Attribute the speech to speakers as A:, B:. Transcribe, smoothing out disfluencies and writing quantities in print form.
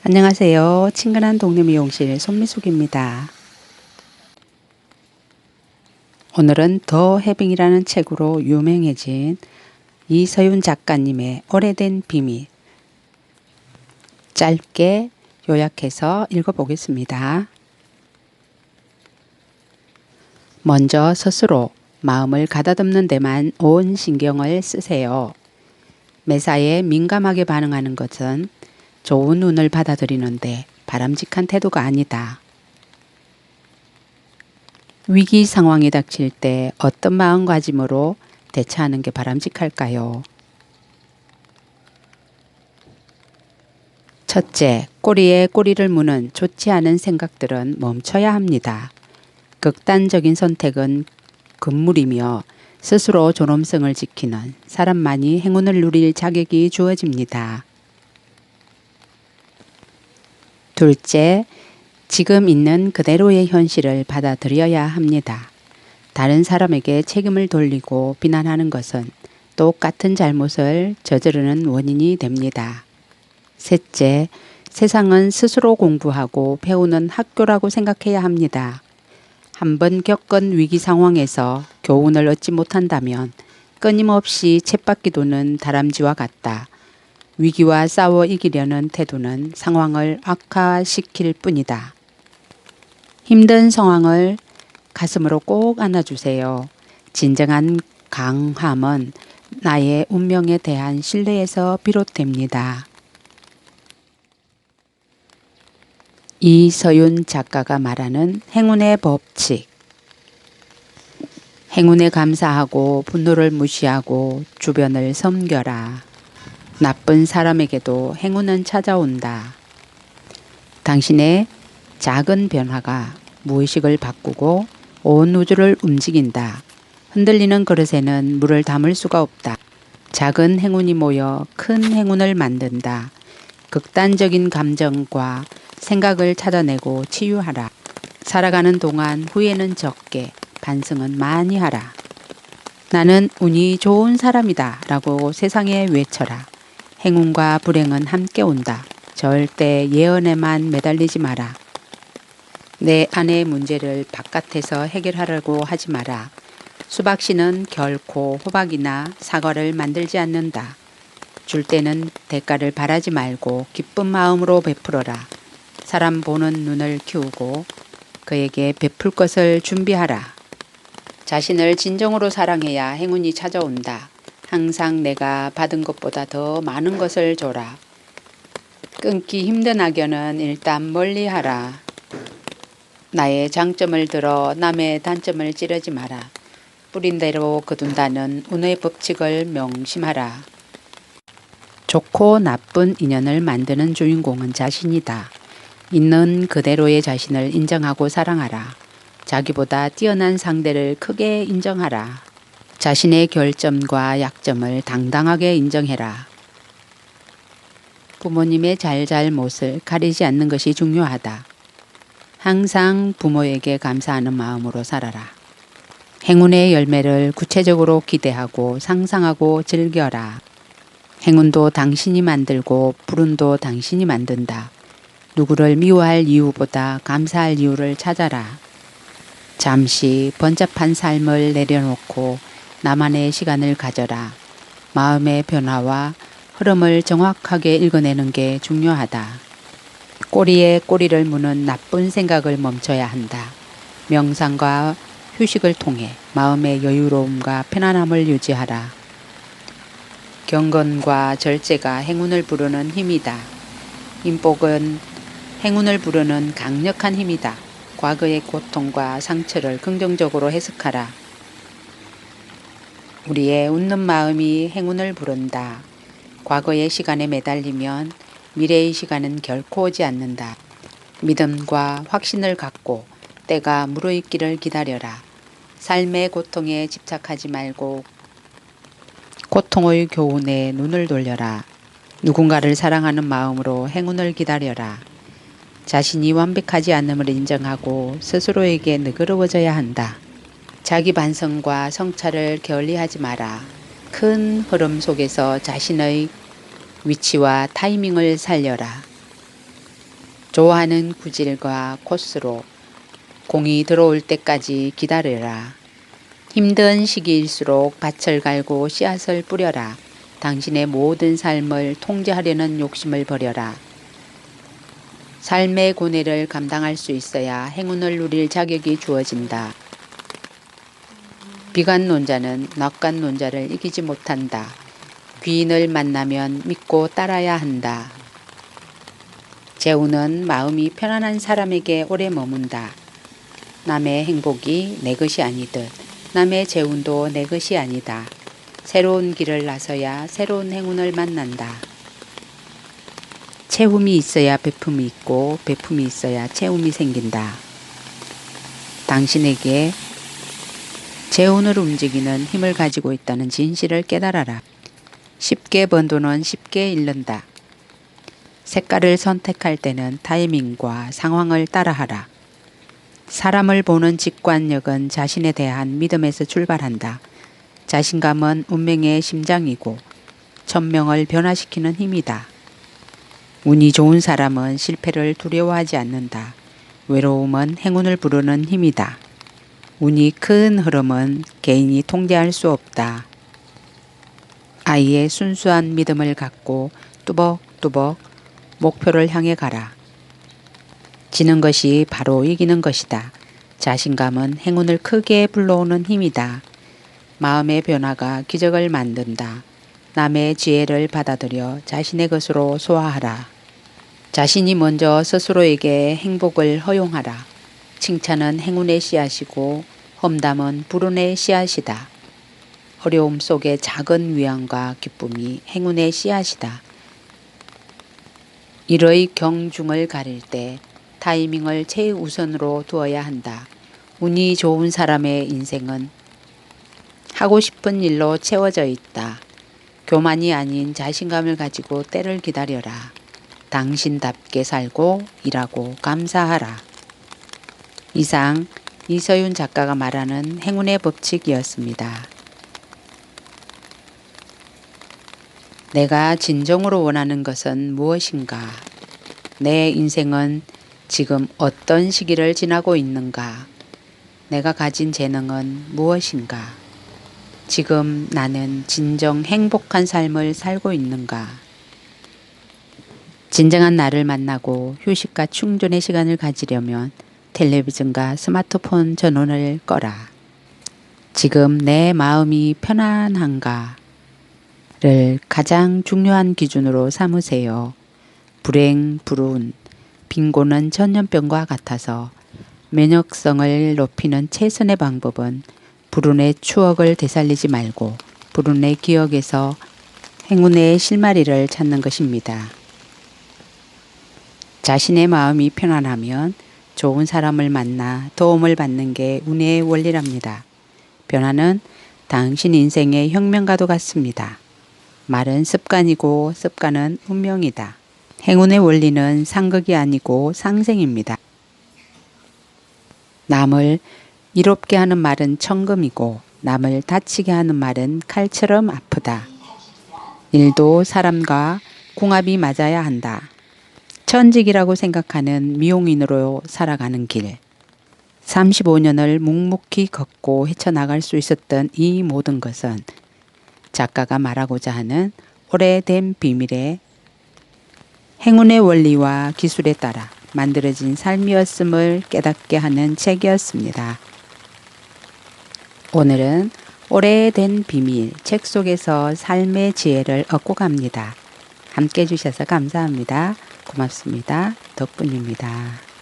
A: 안녕하세요. 친근한 동네 미용실 손미숙입니다. 오늘은 더 해빙이라는 책으로 유명해진 이서윤 작가님의 오래된 비밀 짧게 요약해서 읽어보겠습니다. 먼저 스스로 마음을 가다듬는 데만 온 신경을 쓰세요. 매사에 민감하게 반응하는 것은 좋은 운을 받아들이는데 바람직한 태도가 아니다. 위기 상황이 닥칠 때 어떤 마음가짐으로 대처하는 게 바람직할까요? 첫째, 꼬리에 꼬리를 무는 좋지 않은 생각들은 멈춰야 합니다. 극단적인 선택은 금물이며 스스로 존엄성을 지키는 사람만이 행운을 누릴 자격이 주어집니다. 둘째, 지금 있는 그대로의 현실을 받아들여야 합니다. 다른 사람에게 책임을 돌리고 비난하는 것은 똑같은 잘못을 저지르는 원인이 됩니다. 셋째, 세상은 스스로 공부하고 배우는 학교라고 생각해야 합니다. 한번 겪은 위기 상황에서 교훈을 얻지 못한다면 끊임없이 쳇바퀴 도는 다람쥐와 같다. 위기와 싸워 이기려는 태도는 상황을 악화시킬 뿐이다. 힘든 상황을 가슴으로 꼭 안아주세요. 진정한 강함은 나의 운명에 대한 신뢰에서 비롯됩니다. 이서윤 작가가 말하는 행운의 법칙. 행운에 감사하고 분노를 무시하고 주변을 섬겨라. 나쁜 사람에게도 행운은 찾아온다. 당신의 작은 변화가 무의식을 바꾸고 온 우주를 움직인다. 흔들리는 그릇에는 물을 담을 수가 없다. 작은 행운이 모여 큰 행운을 만든다. 극단적인 감정과 생각을 찾아내고 치유하라. 살아가는 동안 후회는 적게, 반성은 많이 하라. 나는 운이 좋은 사람이다 라고 세상에 외쳐라. 행운과 불행은 함께 온다. 절대 예언에만 매달리지 마라. 내 안의 문제를 바깥에서 해결하려고 하지 마라. 수박씨는 결코 호박이나 사과를 만들지 않는다. 줄 때는 대가를 바라지 말고 기쁜 마음으로 베풀어라. 사람 보는 눈을 키우고 그에게 베풀 것을 준비하라. 자신을 진정으로 사랑해야 행운이 찾아온다. 항상 내가 받은 것보다 더 많은 것을 줘라. 끊기 힘든 악연은 일단 멀리하라. 나의 장점을 들어 남의 단점을 찌르지 마라. 뿌린 대로 거둔다는 운의 법칙을 명심하라. 좋고 나쁜 인연을 만드는 주인공은 자신이다. 있는 그대로의 자신을 인정하고 사랑하라. 자기보다 뛰어난 상대를 크게 인정하라. 자신의 결점과 약점을 당당하게 인정해라. 부모님의 잘잘못을 가리지 않는 것이 중요하다. 항상 부모에게 감사하는 마음으로 살아라. 행운의 열매를 구체적으로 기대하고 상상하고 즐겨라. 행운도 당신이 만들고 불운도 당신이 만든다. 누구를 미워할 이유보다 감사할 이유를 찾아라. 잠시 번잡한 삶을 내려놓고 나만의 시간을 가져라. 마음의 변화와 흐름을 정확하게 읽어내는 게 중요하다. 꼬리에 꼬리를 무는 나쁜 생각을 멈춰야 한다. 명상과 휴식을 통해 마음의 여유로움과 편안함을 유지하라. 경건과 절제가 행운을 부르는 힘이다. 인복은 행운을 부르는 강력한 힘이다. 과거의 고통과 상처를 긍정적으로 해석하라. 우리의 웃는 마음이 행운을 부른다. 과거의 시간에 매달리면 미래의 시간은 결코 오지 않는다. 믿음과 확신을 갖고 때가 무르익기를 기다려라. 삶의 고통에 집착하지 말고 고통의 교훈에 눈을 돌려라. 누군가를 사랑하는 마음으로 행운을 기다려라. 자신이 완벽하지 않음을 인정하고 스스로에게 너그러워져야 한다. 자기 반성과 성찰을 게을리하지 마라. 큰 흐름 속에서 자신의 위치와 타이밍을 살려라. 좋아하는 구질과 코스로 공이 들어올 때까지 기다려라. 힘든 시기일수록 밭을 갈고 씨앗을 뿌려라. 당신의 모든 삶을 통제하려는 욕심을 버려라. 삶의 고뇌를 감당할 수 있어야 행운을 누릴 자격이 주어진다. 비관론자는 낙관론자를 이기지 못한다. 귀인을 만나면 믿고 따라야 한다. 재우는 마음이 편안한 사람에게 오래 머문다. 남의 행복이 내 것이 아니듯 남의 재운도 내 것이 아니다. 새로운 길을 나서야 새로운 행운을 만난다. 채움이 있어야 베품이 있고 베품이 있어야 채움이 생긴다. 당신에게 재운을 움직이는 힘을 가지고 있다는 진실을 깨달아라. 쉽게 번 돈은 쉽게 잃는다. 색깔을 선택할 때는 타이밍과 상황을 따라하라. 사람을 보는 직관력은 자신에 대한 믿음에서 출발한다. 자신감은 운명의 심장이고 천명을 변화시키는 힘이다. 운이 좋은 사람은 실패를 두려워하지 않는다. 외로움은 행운을 부르는 힘이다. 운이 큰 흐름은 개인이 통제할 수 없다. 아이의 순수한 믿음을 갖고 뚜벅뚜벅 목표를 향해 가라. 지는 것이 바로 이기는 것이다. 자신감은 행운을 크게 불러오는 힘이다. 마음의 변화가 기적을 만든다. 남의 지혜를 받아들여 자신의 것으로 소화하라. 자신이 먼저 스스로에게 행복을 허용하라. 칭찬은 행운의 씨앗이고 험담은 불운의 씨앗이다. 어려움 속의 작은 위안과 기쁨이 행운의 씨앗이다. 일의 경중을 가릴 때 타이밍을 최우선으로 두어야 한다. 운이 좋은 사람의 인생은 하고 싶은 일로 채워져 있다. 교만이 아닌 자신감을 가지고 때를 기다려라. 당신답게 살고 일하고 감사하라. 이상 이서윤 작가가 말하는 행운의 법칙이었습니다. 내가 진정으로 원하는 것은 무엇인가? 내 인생은 지금 어떤 시기를 지나고 있는가? 내가 가진 재능은 무엇인가? 지금 나는 진정 행복한 삶을 살고 있는가? 진정한 나를 만나고 휴식과 충전의 시간을 가지려면 텔레비전과 스마트폰 전원을 꺼라. 지금 내 마음이 편안한가? 를 가장 중요한 기준으로 삼으세요. 불행, 불운, 빈곤은 전염병과 같아서 면역성을 높이는 최선의 방법은 불운의 추억을 되살리지 말고 불운의 기억에서 행운의 실마리를 찾는 것입니다. 자신의 마음이 편안하면 좋은 사람을 만나 도움을 받는 게 운의 원리랍니다. 변화는 당신 인생의 혁명과도 같습니다. 말은 습관이고 습관은 운명이다. 행운의 원리는 상극이 아니고 상생입니다. 남을 이롭게 하는 말은 천금이고 남을 다치게 하는 말은 칼처럼 아프다. 일도 사람과 궁합이 맞아야 한다. 천직이라고 생각하는 미용인으로 살아가는 길. 35년을 묵묵히 걷고 헤쳐나갈 수 있었던 이 모든 것은 작가가 말하고자 하는 오래된 비밀의 행운의 원리와 기술에 따라 만들어진 삶이었음을 깨닫게 하는 책이었습니다. 오늘은 오래된 비밀 책 속에서 삶의 지혜를 얻고 갑니다. 함께 해주셔서 감사합니다. 고맙습니다. 덕분입니다.